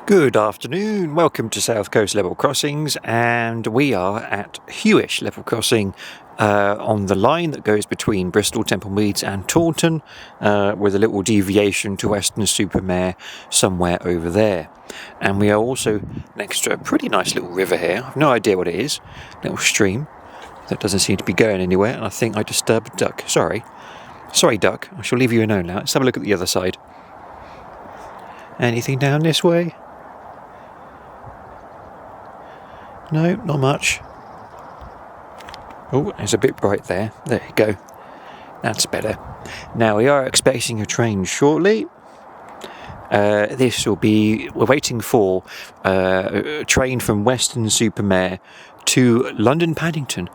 Good afternoon, welcome to South Coast Level Crossings, and we are at Huish Level Crossing on the line that goes between Bristol, Temple Meads and Taunton, with a little deviation to Weston-super-Mare somewhere over there. And we are also next to a pretty nice little river here. I've no idea what it is, little stream that doesn't seem to be going anywhere, and I think I disturbed a duck. Sorry duck, I shall leave you alone now. Let's have a look at the other side. Anything down this way? No, not much. Oh, it's a bit bright there. There you go. That's better. Now, we are expecting a train shortly. We're waiting for a train from Weston-super-Mare to London Paddington.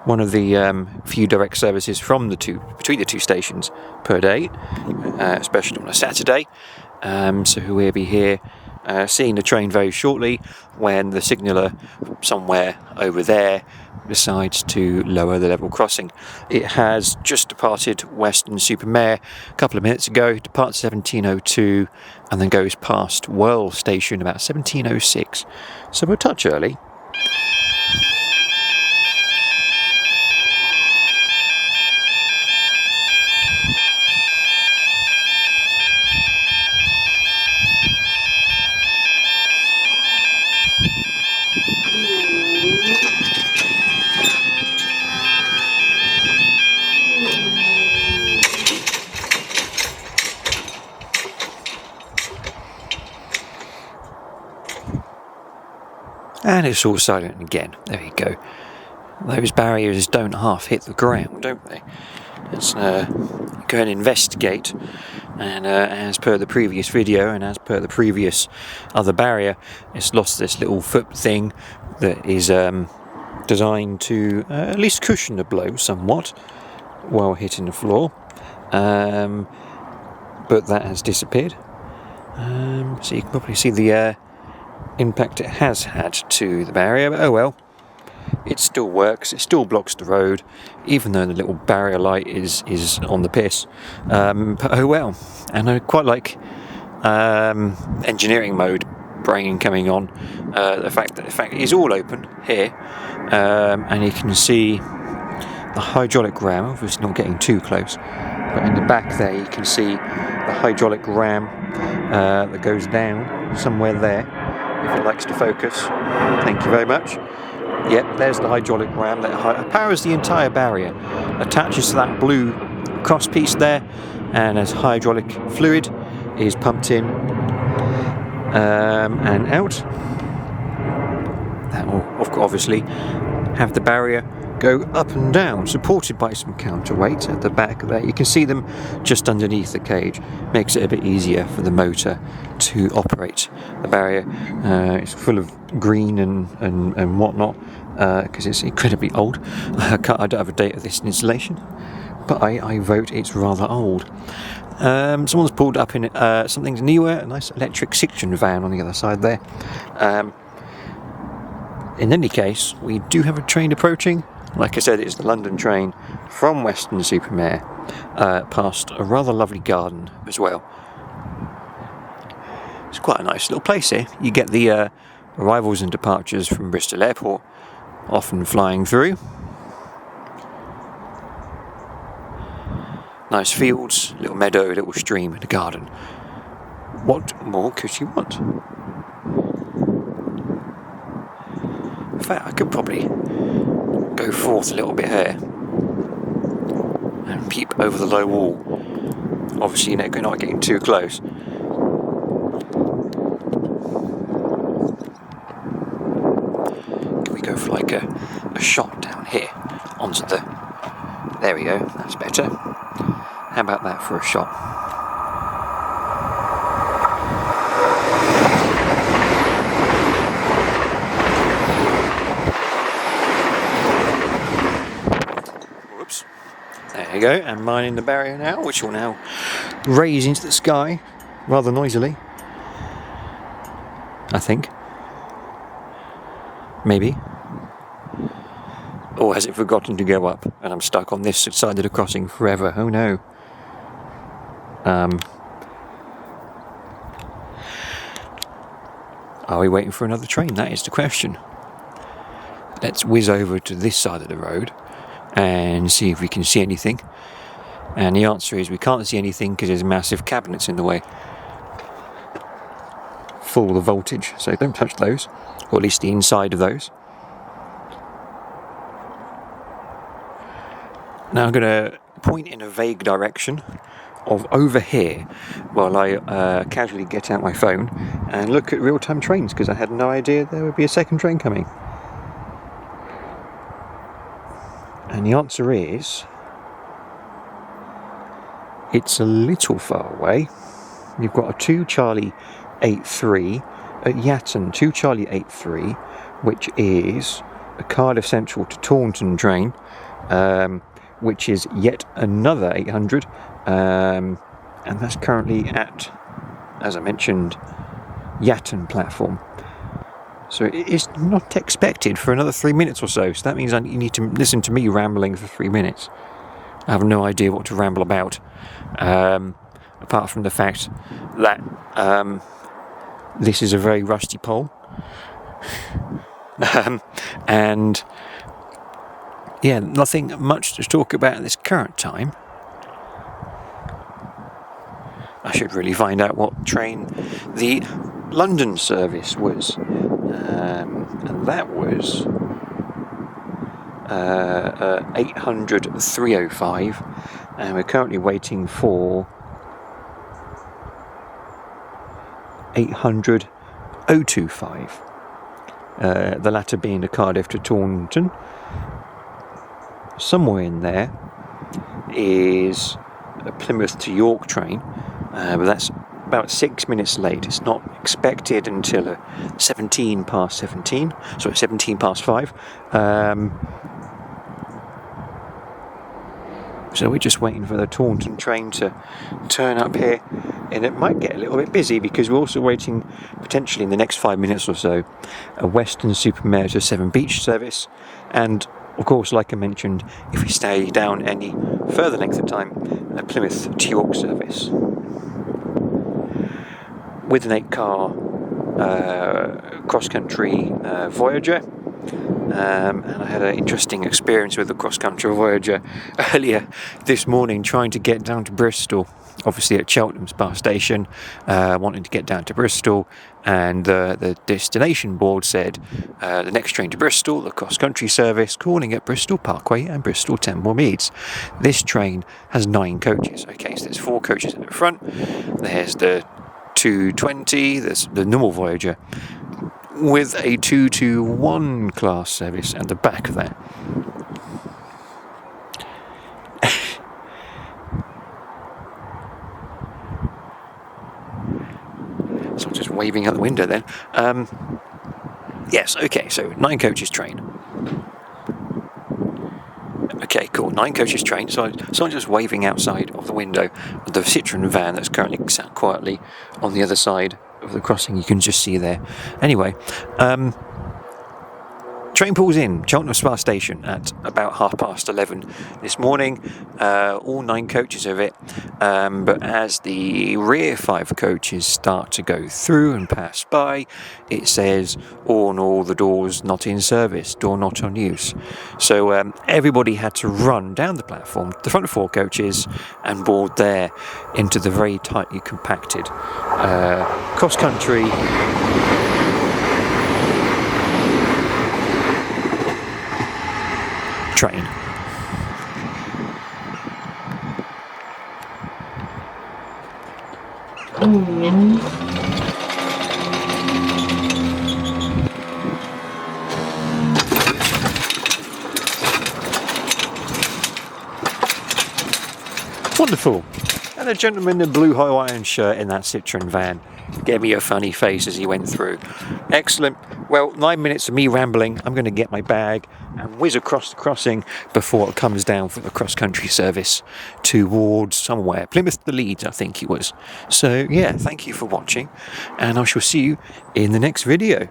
One of the few direct services between the two stations per day, especially on a Saturday. So we'll be here seeing the train very shortly when the signaller somewhere over there decides to lower the level crossing. It has just departed Weston-super-Mare a couple of minutes ago. It departs 17:02 and then goes past Whirl Station about 17:06. So we're a touch early. And it's all silent again. There you go. Those barriers don't half hit the ground, don't they? Let's go and investigate. And as per the previous video and as per the previous other barrier, it's lost this little foot thing that is designed to at least cushion the blow somewhat while hitting the floor. But that has disappeared. So you can probably see the impact it has had to the barrier, but oh well, it still works, it still blocks the road, even though the little barrier light is on the piss. But oh well. And I quite like engineering mode brain coming on, the fact that it is all open here, and you can see the hydraulic ram, obviously not getting too close, but in the back there you can see the hydraulic ram that goes down somewhere there. If it likes to focus, thank you very much. Yep, there's the hydraulic ram that powers the entire barrier, attaches to that blue cross piece there, and as hydraulic fluid is pumped in and out, that will obviously have the barrier go up and down, supported by some counterweight at the back there. You can see them just underneath the cage. Makes it a bit easier for the motor to operate the barrier. It's full of green and whatnot, because it's incredibly old. I don't have a date of this installation, but I vote it's rather old. Someone's pulled up in something's newer, a nice electric section van on the other side there. In any case, we do have a train approaching. Like I said, it's the London train from Weston-super-Mare, past a rather lovely garden as well. It's quite a nice little place here. You get the arrivals and departures from Bristol Airport, often flying through. Nice fields, little meadow, little stream and a garden. What more could you want? In fact, I could probably go forth a little bit here and peep over the low wall. Obviously, you're not getting too close. Can we go for like a shot down here onto the... There we go, that's better. How about that for a shot? There you go, and mining the barrier now, which will now raise into the sky rather noisily, I think. Maybe. Or has it forgotten to go up and I'm stuck on this side of the crossing forever? Oh no. Are we waiting for another train? That is the question. Let's whiz over to this side of the road and see if we can see anything. And the answer is we can't see anything because there's massive cabinets in the way. Full of voltage, so don't touch those, or at least the inside of those. Now I'm going to point in a vague direction of over here while I casually get out my phone and look at real-time trains, because I had no idea there would be a second train coming. And the answer is it's a little far away. You've got a 2 Charlie 83 at Yatton, 2 Charlie 83, which is a Cardiff Central to Taunton train, which is yet another 800, and that's currently at, as I mentioned, Yatton platform. So it is not expected for another 3 minutes or so. So that means you need to listen to me rambling for 3 minutes. I have no idea what to ramble about, apart from the fact that this is a very rusty pole, and yeah, nothing much to talk about at this current time. I should really find out what train the London service was, and that was 800 305, and we're currently waiting for 800 025, the latter being the Cardiff to Taunton. Somewhere in there is a Plymouth to York train, but that's about 6 minutes late. It's not expected until 17 past 5. So we're just waiting for the Taunton train to turn up here, and it might get a little bit busy because we're also waiting, potentially in the next 5 minutes or so, a Western-super-Mare to Severn Beach service, and of course, like I mentioned, if we stay down any further length of time, a Plymouth to York service. With an 8-car cross-country Voyager. And I had an interesting experience with the cross-country Voyager earlier this morning, trying to get down to Bristol, obviously at Cheltenham Spa Station, wanting to get down to Bristol, and the destination board said the next train to Bristol, the cross-country service, calling at Bristol Parkway and Bristol Temple Meads. This train has 9 coaches. Okay, so there's 4 coaches at the front, there's the 220, there's the normal Voyager, with a 221 class service at the back of that. So I'm just waving out the window then. Yes, okay, so 9 coaches train. Okay, cool, 9 coaches train. So I'm just waving outside of the window of the Citroen van that's currently sat quietly on the other side of the crossing. You can just see there. Anyway, train pulls in Cheltenham Spa Station at about 11:30 this morning. All 9 coaches of it, but as the rear 5 coaches start to go through and pass by, it says, all the doors not in service, door not on use. So everybody had to run down the platform, the front 4 coaches, and board there into the very tightly compacted cross-country train. Wonderful. And a gentleman in a blue Hawaiian shirt in that Citroen van gave me a funny face as he went through. Excellent. Well, 9 minutes of me rambling. I'm going to get my bag and whiz across the crossing before it comes down for the cross-country service towards somewhere. Plymouth to Leeds, I think it was. So, yeah, thank you for watching, and I shall see you in the next video.